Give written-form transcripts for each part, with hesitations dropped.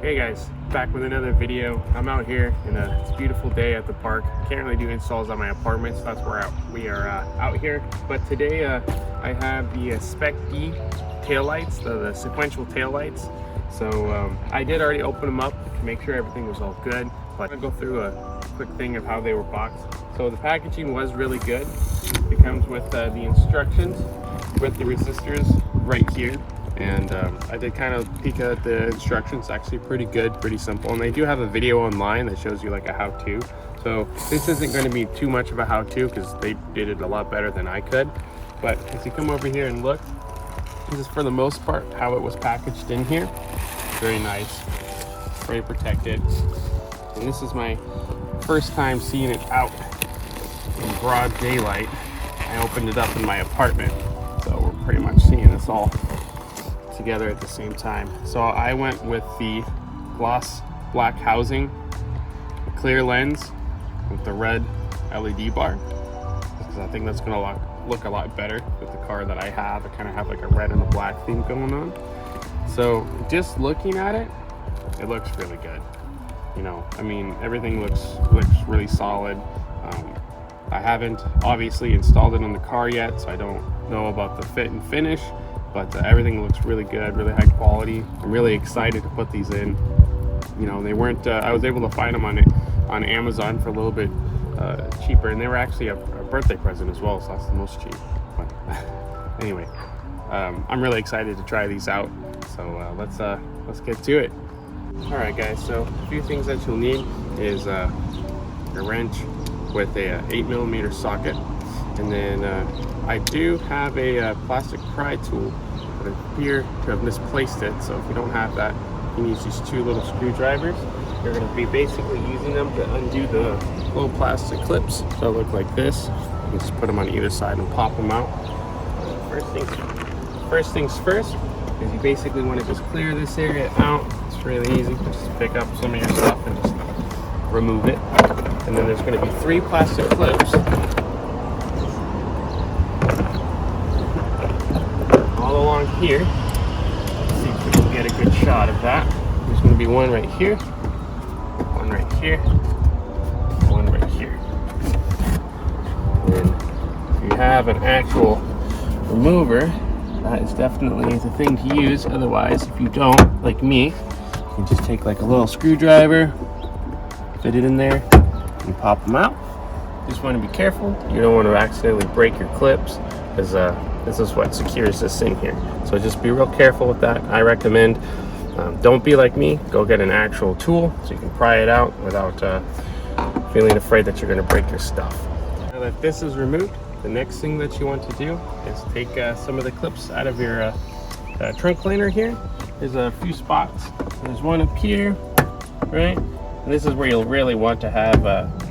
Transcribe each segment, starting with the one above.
Hey guys, back with another video. I'm out here and it's a beautiful day at the park. Can't really do installs at my apartment, so that's where we are out here. But today I have the Spec-D taillights, the sequential taillights. So I did already open them up to make sure everything was all good. But I'm gonna go through a quick thing of how they were boxed. So the packaging was really good. It comes with the instructions with the resistors right here. And I did kind of peek at the instructions. Actually pretty good, pretty simple, and they do have a video online that shows you like a how-to. So this isn't going to be too much of a how-to because they did it a lot better than I could. But if you come over here and look, this is for the most part how it was packaged in here. Very nice, very protected. And this is my first time seeing it out in broad daylight. I opened it up in my apartment, so we're pretty much seeing this all together at the same time. So I went with the gloss black housing, a clear lens with the red LED bar, because I think that's gonna look a lot better with the car that I have. I kind of have like a red and a black theme going on. So just looking at it, it looks really good. You know, I mean, everything looks really solid. I haven't obviously installed it on the car yet, so I don't know about the fit and finish. But everything looks really good, really high quality. I'm really excited to put these in. You know, they weren't, I was able to find them on Amazon for a little bit cheaper, and they were actually a birthday present as well, so that's the most cheap. But anyway, I'm really excited to try these out. So let's get to it. All right, guys, so a few things that you'll need is a wrench with a 8mm socket. And then I do have a plastic pry tool, but I appear to have misplaced it. So if you don't have that, you can use these two little screwdrivers. You're going to be basically using them to undo the little plastic clips. So they look like this. You can just put them on either side and pop them out. First things first is you basically want to just clear this area out. It's really easy. Just pick up some of your stuff and just remove it. And then there's going to be 3 plastic clips along here. Let's see if we can get a good shot of that. There's going to be one right here, one right here, one right here. And if you have an actual remover, that is definitely the thing to use. Otherwise, if you don't, like me, you can just take like a little screwdriver, fit it in there, and pop them out. Just want to be careful. You don't want to accidentally break your clips, because this is what secures this thing here. So just be real careful with that. I recommend don't be like me. Go get an actual tool so you can pry it out without feeling afraid that you're going to break your stuff. Now that this is removed, the next thing that you want to do is take some of the clips out of your trunk liner here. There's a few spots. There's one up here, right? And this is where you'll really want to have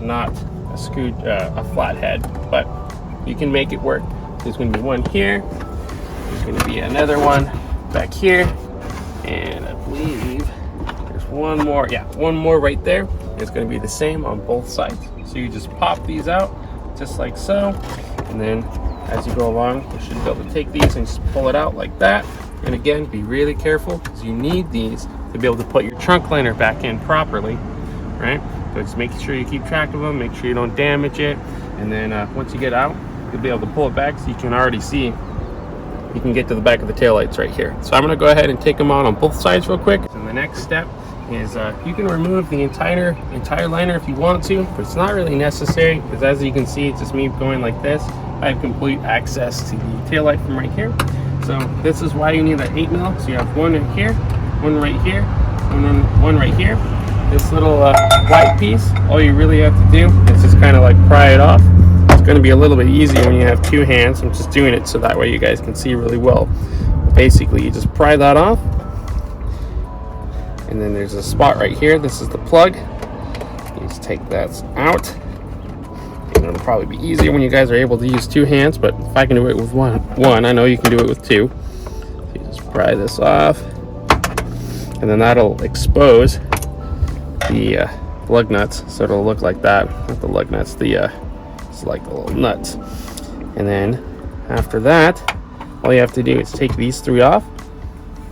not a flat head, but you can make it work. There's going to be one here, there's going to be another one back here, and I believe there's one more, yeah, one more right there. It's going to be the same on both sides. So you just pop these out just like so, and then as you go along, you should be able to take these and just pull it out like that. And again, be really careful because you need these to be able to put your trunk liner back in properly, right? So just make sure you keep track of them, make sure you don't damage it, and then once you get out, you'll be able to pull it back so you can already see. You can get to the back of the taillights right here. So I'm going to go ahead and take them on both sides real quick. And the next step is you can remove the entire liner if you want to, but it's not really necessary because as you can see, it's just me going like this. I have complete access to the taillight from right here. So this is why you need that 8mm. So you have one right here, one right here, one right here. This little white piece, all you really have to do is just kind of like pry it off. It's going to be a little bit easier when you have 2 hands. I'm just doing it so that way you guys can see really well. But basically, you just pry that off, and then there's a spot right here. This is the plug. You just take that out. And it'll probably be easier when you guys are able to use 2 hands, but if I can do it with one, I know you can do it with 2. So you just pry this off, and then that'll expose the lug nuts, so it'll look like that. Not the lug nuts, it's like the little nuts. And then after that, all you have to do is take these 3 off,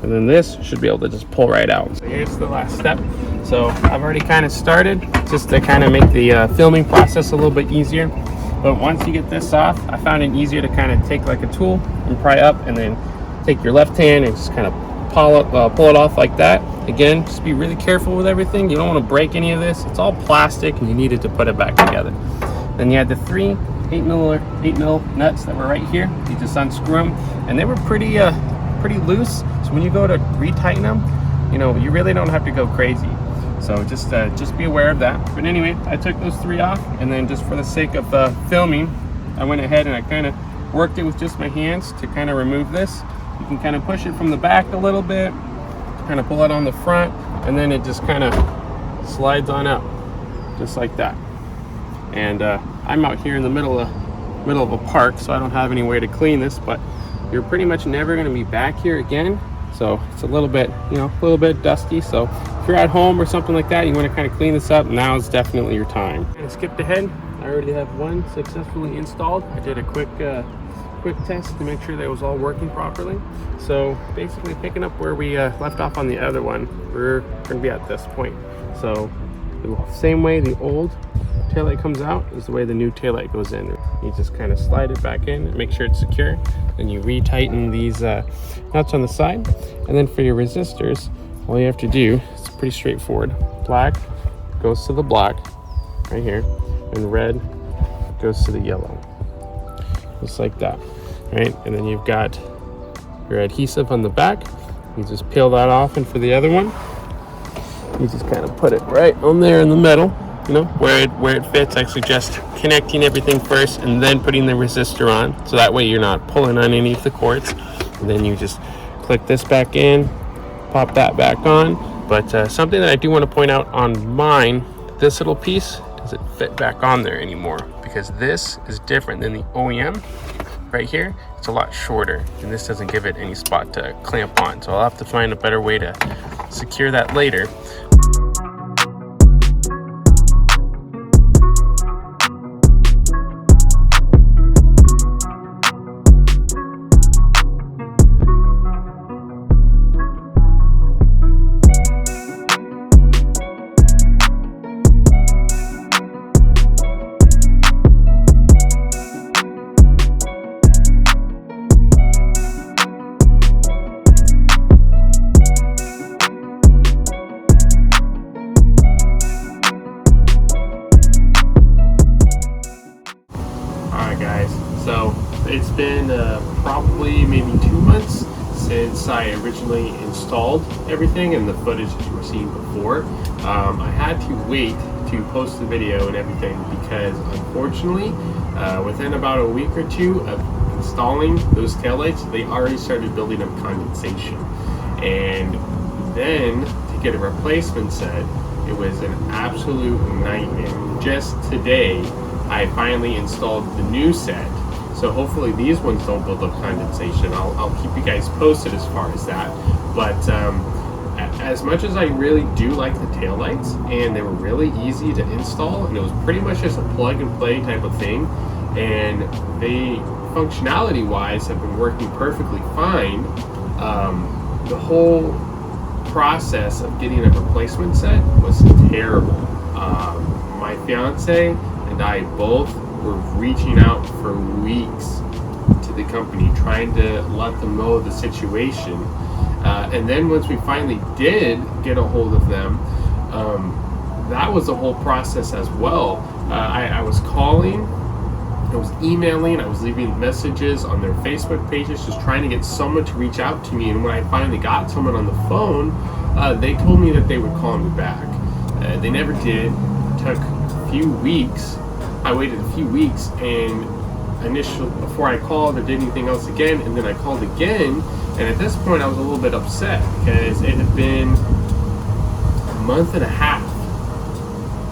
and then this should be able to just pull right out. So here's the last step. So I've already kind of started just to kind of make the filming process a little bit easier. But once you get this off, I found it easier to kind of take like a tool and pry up, and then take your left hand and just kind of pull it off like that. Again, just be really careful with everything. You don't want to break any of this. It's all plastic, and you needed to put it back together. Then you had the 3 8 mil nuts that were right here. You just unscrew them, and they were pretty loose. So when you go to retighten them, you know, you really don't have to go crazy. So just be aware of that. But anyway, I took those 3 off, and then just for the sake of filming, I went ahead and I kind of worked it with just my hands to kind of remove this. You can kind of push it from the back a little bit, kind of pull it on the front, and then it just kind of slides on out, just like that. And I'm out here in the middle of a park, so I don't have any way to clean this, but you're pretty much never going to be back here again. So it's a little bit, you know, a little bit dusty. So if you're at home or something like that, you want to kind of clean this up, now is definitely your time. I skipped ahead. I already have one successfully installed. I did a quick test to make sure that it was all working properly. So basically picking up where we left off on the other one, we're going to be at this point. So the same way the old taillight comes out is the way the new taillight goes in. You just kind of slide it back in and make sure it's secure. Then you retighten these nuts on the side. And then for your resistors, all you have to do, it's pretty straightforward. Black goes to the black right here, and red goes to the yellow. Just like that, right? And then you've got your adhesive on the back. You just peel that off, and for the other one, you just kind of put it right on there in the middle, you know, where it fits. I suggest connecting everything first and then putting the resistor on, so that way you're not pulling underneath the cords. And then you just click this back in, pop that back on. But something that I do want to point out on mine, this little piece doesn't fit back on there anymore, because this is different than the OEM. Right here, it's a lot shorter, and this doesn't give it any spot to clamp on. So I'll have to find a better way to secure that later. So it's been probably maybe 2 months since I originally installed everything and the footage that you were seeing before. I had to wait to post the video and everything because unfortunately within about a week or 2 of installing those taillights, they already started building up condensation. And then to get a replacement set, it was an absolute nightmare. Just today I finally installed the new set. So hopefully these ones don't build up condensation. I'll keep you guys posted as far as that. But as much as I really do like the taillights, and they were really easy to install, and it was pretty much just a plug and play type of thing, and they functionality wise have been working perfectly fine, the whole process of getting a replacement set was terrible. My fiance and I both were reaching out for weeks to the company trying to let them know the situation, and then once we finally did get a hold of them, that was a whole process as well. I was calling, I was emailing, I was leaving messages on their Facebook pages, just trying to get someone to reach out to me. And when I finally got someone on the phone, they told me that they would call me back. They never did. It took a few weeks. I waited a few weeks, and initially before I called or did anything else again, and then I called again, and at this point I was a little bit upset because it had been a month and a half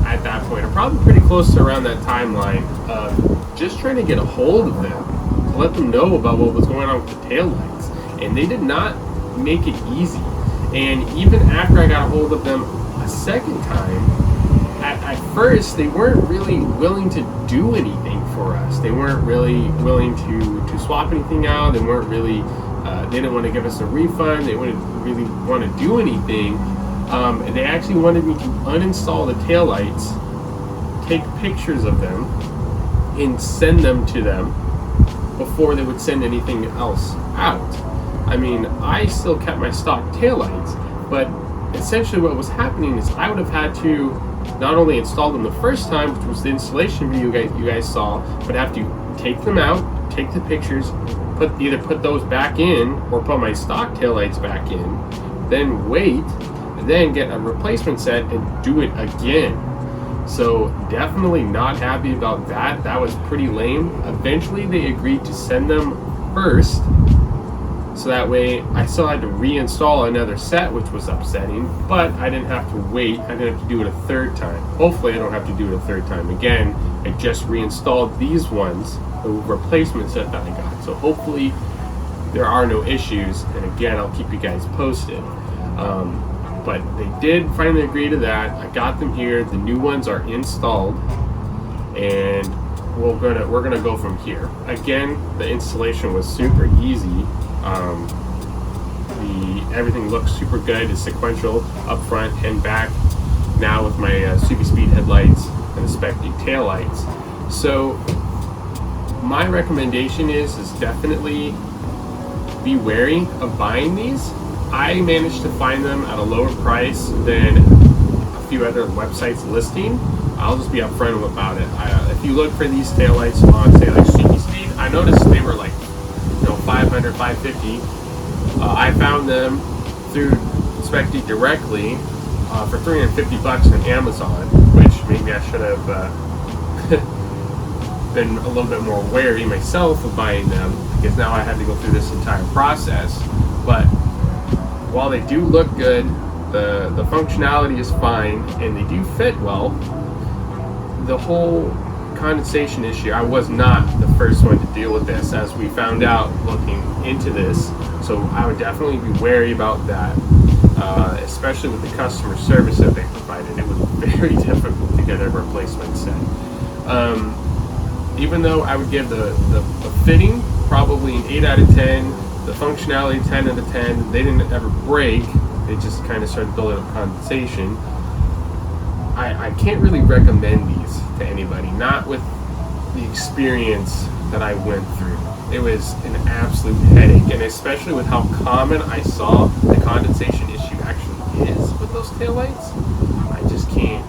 at that point, or probably pretty close to around that timeline, of just trying to get a hold of them to let them know about what was going on with the taillights, and they did not make it easy. And even after I got a hold of them a second time, at first they weren't really willing to do anything for us. They weren't really willing to swap anything out. They weren't really They didn't want to give us a refund. They wouldn't really want to do anything. And they actually wanted me to uninstall the taillights, take pictures of them, and send them to them before they would send anything else out. I mean, I still kept my stock taillights, but essentially what was happening is I would have had to not only install them the first time, which was the installation video you guys saw, but have to take them out, take the pictures, either put those back in or put my stock taillights back in, then wait, and then get a replacement set and do it again. So definitely not happy about that. That was pretty lame. Eventually they agreed to send them first, so that way I still had to reinstall another set, which was upsetting, but I didn't have to wait. I didn't have to do it a third time. Hopefully I don't have to do it a third time again. I just reinstalled these ones, the replacement set that I got. So hopefully there are no issues, and again, I'll keep you guys posted. But they did finally agree to that. I got them here. The new ones are installed, and we're gonna go from here. Again, the installation was super easy. Everything looks super good. It's sequential up front and back. Now with my super speed headlights and the Spec-D taillights. So my recommendation is definitely be wary of buying these. I managed to find them at a lower price than a few other websites listing. I'll just be upfront about it. If you look for these taillights on, say, like Super Speed, I noticed they were like, 500, 550. I found them through Spec-D directly for $350 on Amazon, which maybe I should have been a little bit more wary myself of buying them, because now I had to go through this entire process. But while they do look good, the functionality is fine, and they do fit well, the whole condensation issue, I was not the first one to deal with this, as we found out looking into this. So I would definitely be wary about that, especially with the customer service that they provided. It was very difficult to get a replacement set. Even though I would give the fitting probably an 8 out of 10, the functionality 10 out of 10, they didn't ever break, they just kind of started building up condensation. I can't really recommend these to anybody, not with the experience that I went through. It was an absolute headache, and especially with how common I saw the condensation issue actually is with those taillights, I just can't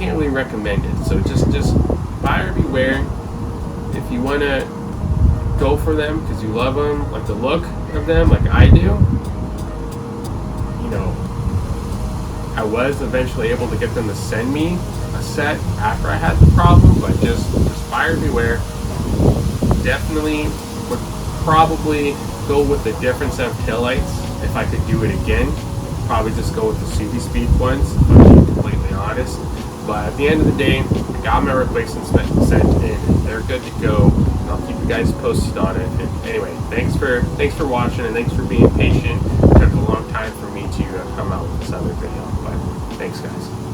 really recommend it. So just buyer beware. If you want to go for them because you love them, like the look of them, like I do, I was eventually able to get them to send me a set after I had the problem, but just buyer beware. Definitely would probably go with a different set of taillights if I could do it again. Probably just go with the Super Speed ones, if I'm being completely honest. But at the end of the day, I got my replacement set in. They're good to go. And I'll keep you guys posted on it. And anyway, thanks for watching, and thanks for being patient. It took a long time for me to come out with this other video, but thanks guys.